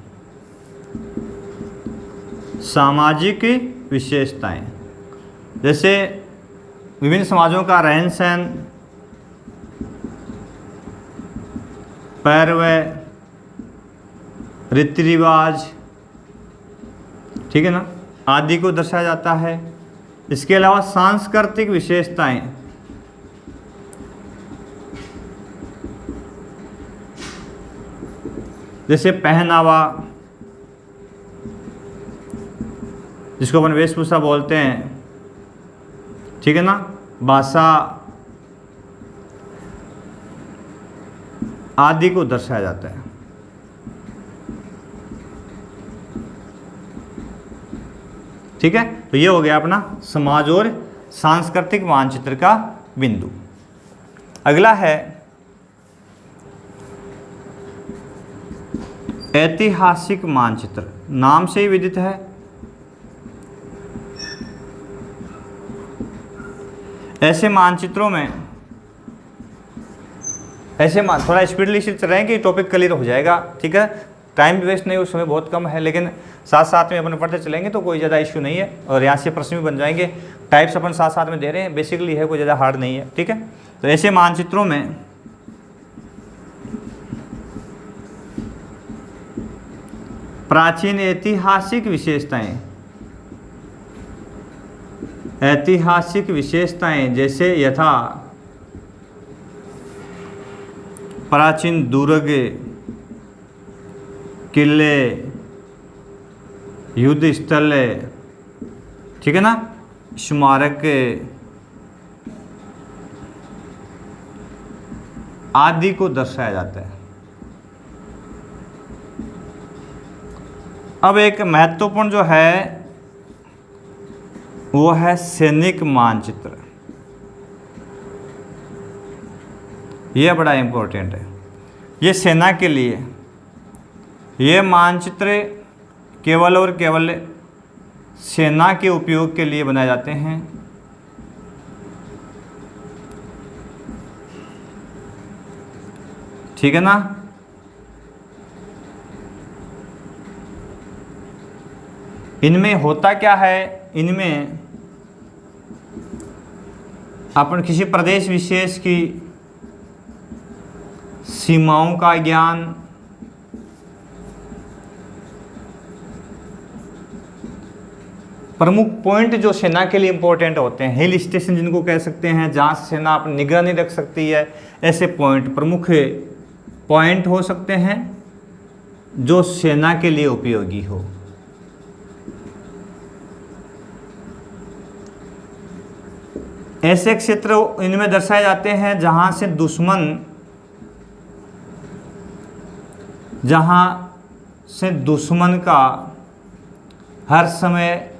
सामाजिक विशेषताएं जैसे विभिन्न समाजों का रहन सहन, पैरवे, रीति रिवाज, ठीक है ना, आदि को दर्शाया जाता है। इसके अलावा सांस्कृतिक विशेषताएं, जैसे पहनावा, जिसको अपन वेशभूषा बोलते हैं, ठीक है ना, भाषा आदि को दर्शाया जाता है। ठीक है, तो ये हो गया अपना समाज और सांस्कृतिक मानचित्र का बिंदु। अगला है ऐतिहासिक मानचित्र, नाम से ही विदित है। ऐसे मानचित्रों में थोड़ा स्पीडली चल रहे हैं कि टॉपिक क्लियर हो जाएगा। ठीक है, टाइम भी वेस्ट नहीं, उस समय बहुत कम है, लेकिन साथ साथ में अपन पढ़ते चलेंगे तो कोई ज़्यादा इश्यू नहीं है। और यहाँ से प्रश्न भी बन जाएंगे, टाइप्स अपन साथ साथ में दे रहे हैं, बेसिकली है, कोई ज़्यादा हार्ड नहीं है। ठीक है, तो ऐसे मानचित्रों में प्राचीन ऐतिहासिक विशेषताएं जैसे यथा प्राचीन दुर्ग, किले, युद्ध स्थल, ठीक है ना, स्मारक आदि को दर्शाया जाता है। अब एक महत्वपूर्ण जो है वो है सैनिक मानचित्र। ये बड़ा इम्पोर्टेंट है। ये सेना के लिए ये मानचित्र केवल और केवल सेना के उपयोग के लिए बनाए जाते हैं। ठीक है ना। इनमें होता क्या है, इनमें अपन किसी प्रदेश विशेष की सीमाओं का ज्ञान, प्रमुख पॉइंट जो सेना के लिए इंपॉर्टेंट होते हैं, हिल स्टेशन जिनको कह सकते हैं, जहाँ सेना अपनी निगरानी रख सकती है, ऐसे पॉइंट प्रमुख पॉइंट हो सकते हैं जो सेना के लिए उपयोगी हो। ऐसे क्षेत्र इनमें दर्शाए जाते हैं जहाँ से दुश्मन का हर समय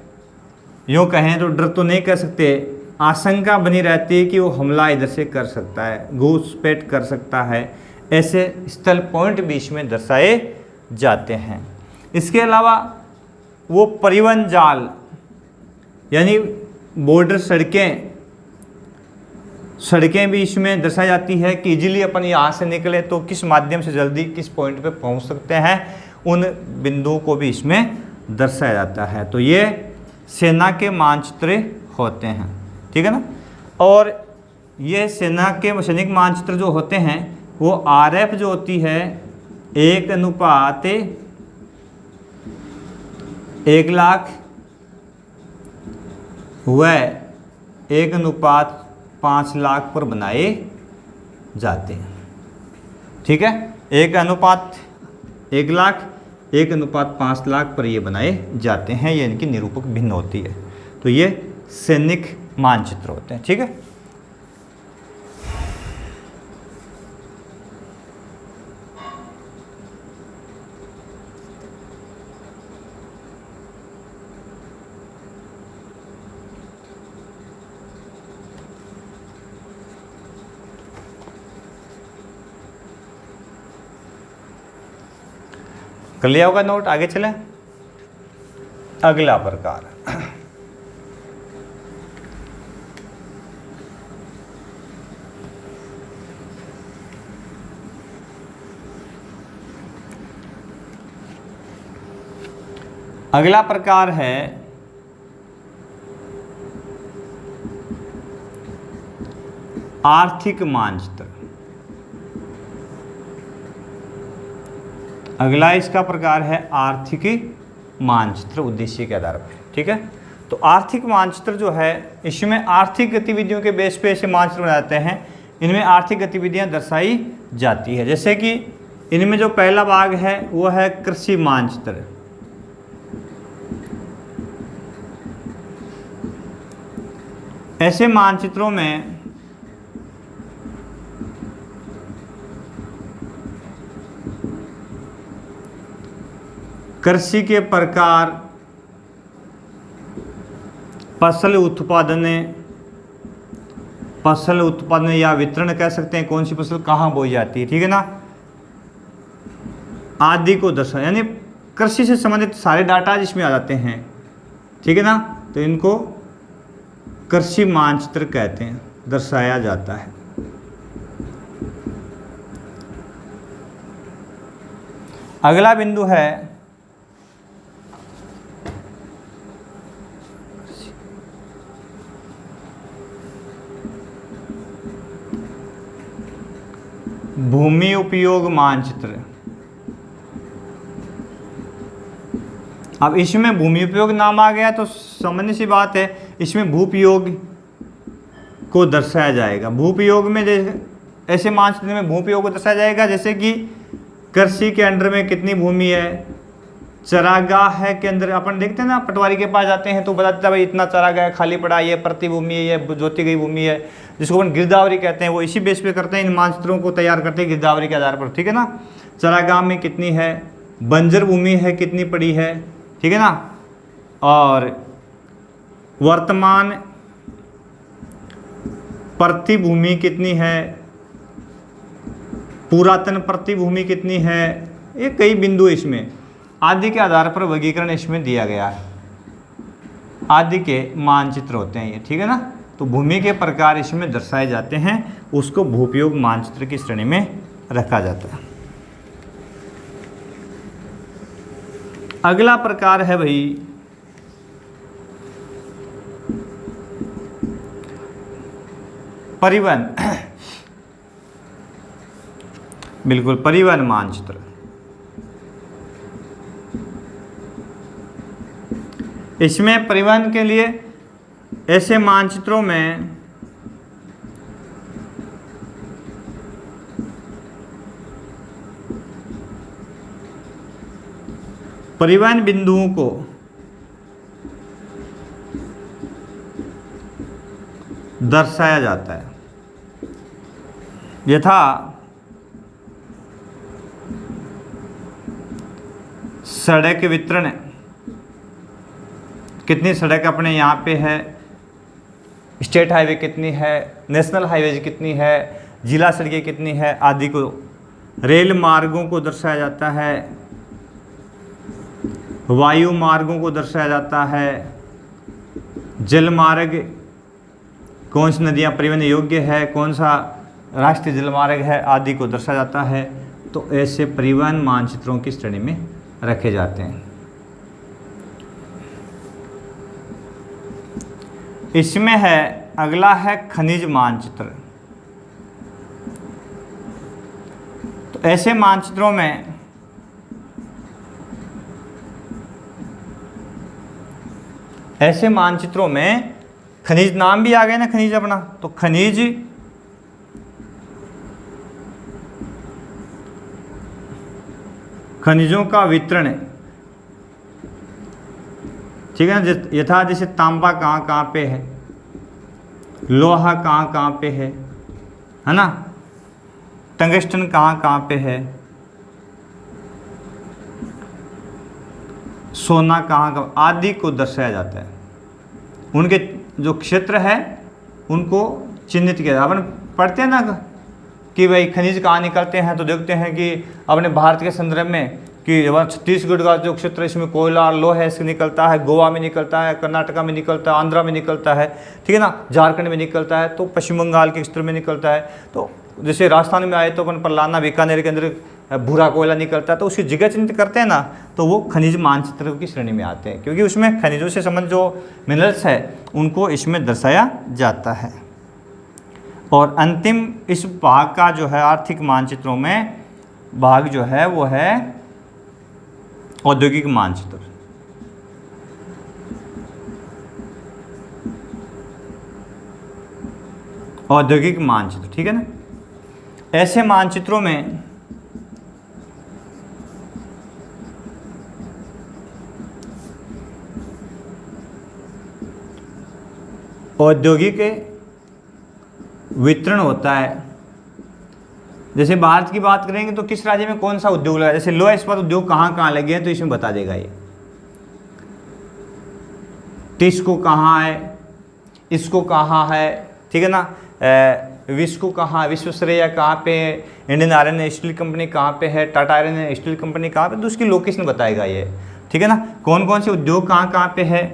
यूँ कहें तो डर तो नहीं कह सकते, आशंका बनी रहती है कि वो हमला इधर से कर सकता है, घूसपैठ कर सकता है। ऐसे स्थल पॉइंट भी इसमें दर्शाए जाते हैं। इसके अलावा वो परिवहन जाल यानी बॉर्डर सड़कें भी इसमें दर्शाई जाती है कि इजीली अपन यहाँ से निकले तो किस माध्यम से जल्दी किस पॉइंट पे पहुँच सकते हैं, उन बिंदुओं को भी इसमें दर्शाया जाता है। तो ये सेना के मानचित्र होते हैं। ठीक है ना। और ये सेना के सैनिक मानचित्र जो होते हैं वो आरएफ जो होती है 1:1,00,000 व 1:5,00,000 पर बनाए जाते हैं। ठीक है। 1:1,00,000 1:5,00,000 पर ये बनाए जाते हैं। ये इनकी निरूपक भिन्न होती है। तो ये सैनिक मानचित्र होते हैं। ठीक है। कर लिया होगा नोट। आगे चलें। अगला प्रकार अगला प्रकार है आर्थिक मानचित्र। अगला इसका प्रकार है आर्थिक मानचित्र उद्देश्य के आधार पर। ठीक है। तो आर्थिक मानचित्र जो है इसमें आर्थिक गतिविधियों के बेस पे ऐसे मानचित्र बनाए जाते हैं। इनमें आर्थिक गतिविधियां दर्शाई जाती है। जैसे कि इनमें जो पहला भाग है वो है कृषि मानचित्र। ऐसे मानचित्रों में कृषि के प्रकार, फसल उत्पादन या वितरण कह सकते हैं, कौन सी फसल कहाँ बोई जाती है। ठीक है ना। आदि को दर्शा यानी कृषि से संबंधित सारे डाटा जिसमें आ जाते हैं। ठीक है ना। तो इनको कृषि मानचित्र कहते हैं, दर्शाया जाता है। अगला बिंदु है भूमि उपयोग मानचित्र। अब इसमें भूमि उपयोग नाम आ गया तो सामान्य सी बात है, इसमें भूपयोग को दर्शाया जाएगा। भूपयोग में जैसे ऐसे मानचित्र में भूपयोग को दर्शाया जाएगा जैसे कि कृषि के अंडर में कितनी भूमि है, चरागाह है के अंदर अपन देखते हैं ना, पटवारी के पास जाते हैं तो बताते हैं भाई इतना चरागाह है, खाली पड़ा, ये प्रतिभूमि है, ये जोती गई भूमि है, जिसको अपन गिरदावरी कहते हैं। वो इसी बेस पे करते हैं, इन मानचित्रों को तैयार करते हैं गिरदावरी के आधार पर। ठीक है ना। चरागाह में कितनी है, बंजर भूमि है कितनी पड़ी है, ठीक है ना, और वर्तमान प्रतिभूमि कितनी है, पुरातन प्रतिभूमि कितनी है, ये कई बिंदु इसमें आदि के आधार पर वर्गीकरण इसमें दिया गया है। आदि के मानचित्र होते हैं ये, ठीक है ना। तो भूमि के प्रकार इसमें दर्शाए जाते हैं, उसको भूपयोग मानचित्र की श्रेणी में रखा जाता है। अगला प्रकार है भाई परिवहन। बिल्कुल, परिवहन मानचित्र। इसमें परिवहन के लिए ऐसे मानचित्रों में परिवहन बिंदुओं को दर्शाया जाता है। यथा सड़क वितरण, कितनी सड़क अपने यहाँ पे है, स्टेट हाईवे कितनी है, नेशनल हाईवे कितनी है, जिला सड़कें कितनी है आदि को। रेल मार्गों को दर्शाया जाता है, वायु मार्गों को दर्शाया जाता है, जल मार्ग, कौन सी नदियाँ परिवहन योग्य है, कौन सा राष्ट्रीय जल मार्ग है आदि को दर्शाया जाता है। तो ऐसे परिवहन मानचित्रों की श्रेणी में रखे जाते हैं। इसमें है, अगला है खनिज मानचित्र। तो ऐसे मानचित्रों में खनिज नाम भी आ गए ना, खनिज अपना, तो खनिजों का वितरण, ठीक है ना। यथा जैसे तांबा कहाँ कहाँ पे है, लोहा कहाँ कहाँ पे है ना, टंगस्टन कहाँ कहाँ पे है, सोना कहाँ कहाँ आदि को दर्शाया जाता है। उनके जो क्षेत्र है उनको चिन्हित किया जाता है। अपन पढ़ते हैं ना कि भाई खनिज कहाँ निकलते हैं, तो देखते हैं कि अपने भारत के संदर्भ में कि छत्तीसगढ़ का जो क्षेत्र, इसमें कोयला और लोहा इससे निकलता है, गोवा में निकलता है, कर्नाटका में निकलता है, आंध्रा में निकलता है, ठीक है ना, झारखंड में निकलता है, तो पश्चिम बंगाल के क्षेत्र में निकलता है। तो जैसे राजस्थान में आए तो अपन पलाना बीकानेर के अंदर भूरा कोयला निकलता है, तो उसकी जगह चिन्हित करते हैं ना, तो वो खनिज मानचित्र की श्रेणी में आते हैं, क्योंकि उसमें खनिजों से संबंधित जो मिनरल्स है उनको इसमें दर्शाया जाता है। और अंतिम इस भाग का जो है आर्थिक मानचित्रों में भाग जो है वो है औद्योगिक मानचित्र। औद्योगिक मानचित्र, ठीक है ना। ऐसे मानचित्रों में औद्योगिक वितरण होता है। जैसे भारत की बात करेंगे तो किस राज्य में कौन सा उद्योग लगा, जैसे लोहा इस्पात उद्योग कहाँ कहाँ लगे हैं तो इसमें बता देगा ये। टिस्को कहाँ है, इसको कहाँ है, ठीक है ना, विस्को कहाँ, विश्वेश्वरैया कहाँ पे है, इंडियन आयरन स्टील कंपनी कहाँ पे है, टाटा आयरन स्टील कंपनी कहाँ पे, तो उसकी लोकेशन बताएगा ये, ठीक है ना। कौन कौन से उद्योग कहाँ कहाँ पे है,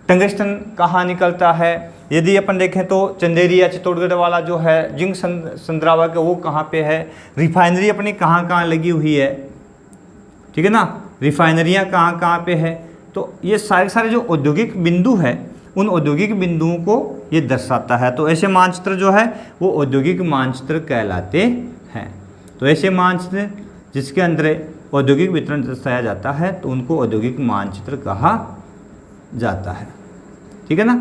टंगस्टन कहाँ निकलता है। यदि अपन देखें तो चंदेरी या चित्तौड़गढ़ वाला जो है जिंक संद्रावा का वो कहाँ पे है, रिफाइनरी अपनी कहाँ कहाँ लगी हुई है, ठीक है ना, रिफाइनरियाँ कहाँ कहाँ पे है। तो ये सारे जो औद्योगिक बिंदु है उन औद्योगिक बिंदुओं को ये दर्शाता है। तो ऐसे मानचित्र जो है वो औद्योगिक मानचित्र कहलाते हैं। तो ऐसे मानचित्र जिसके अंदर औद्योगिक वितरण दर्शाया जाता है तो उनको औद्योगिक मानचित्र कहा जाता है, ठीक है ना।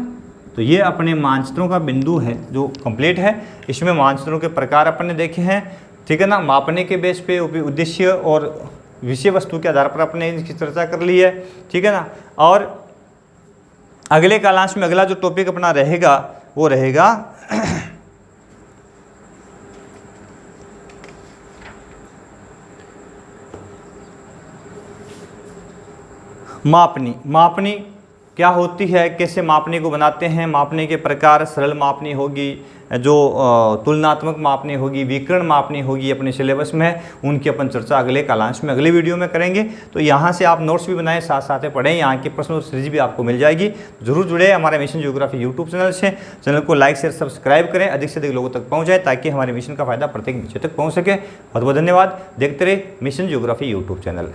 तो ये अपने मानचित्रों का बिंदु है जो कंप्लीट है। इसमें मानचित्रों के प्रकार अपन ने देखे हैं, ठीक है ना। मापने के बेस पे उद्देश्य और विषय वस्तु के आधार पर अपने इसकी चर्चा कर ली है, ठीक है ना। और अगले क्लास में अगला जो टॉपिक अपना रहेगा वो रहेगा मापनी क्या होती है, कैसे मापनी को बनाते हैं, मापने के प्रकार, सरल मापनी होगी, जो तुलनात्मक मापनी होगी, विकर्ण मापनी होगी, अपने सिलेबस में है, उनकी अपन चर्चा अगले कालांश में अगले वीडियो में करेंगे। तो यहाँ से आप नोट्स भी बनाएं, साथ साथ पढ़ें, यहाँ की प्रश्न सीरीज भी आपको मिल जाएगी। जरूर जुड़े हमारे मिशन ज्योग्राफी यूट्यूब चैनल से। चैनल को लाइक शेयर सब्सक्राइब करें, अधिक से अधिक लोगों तक पहुँच जाए, ताकि हमारे मिशन का फायदा प्रत्येक बच्चे तक पहुँच सके। बहुत बहुत धन्यवाद। देखते रहे मिशन ज्योग्राफी यूट्यूब चैनल।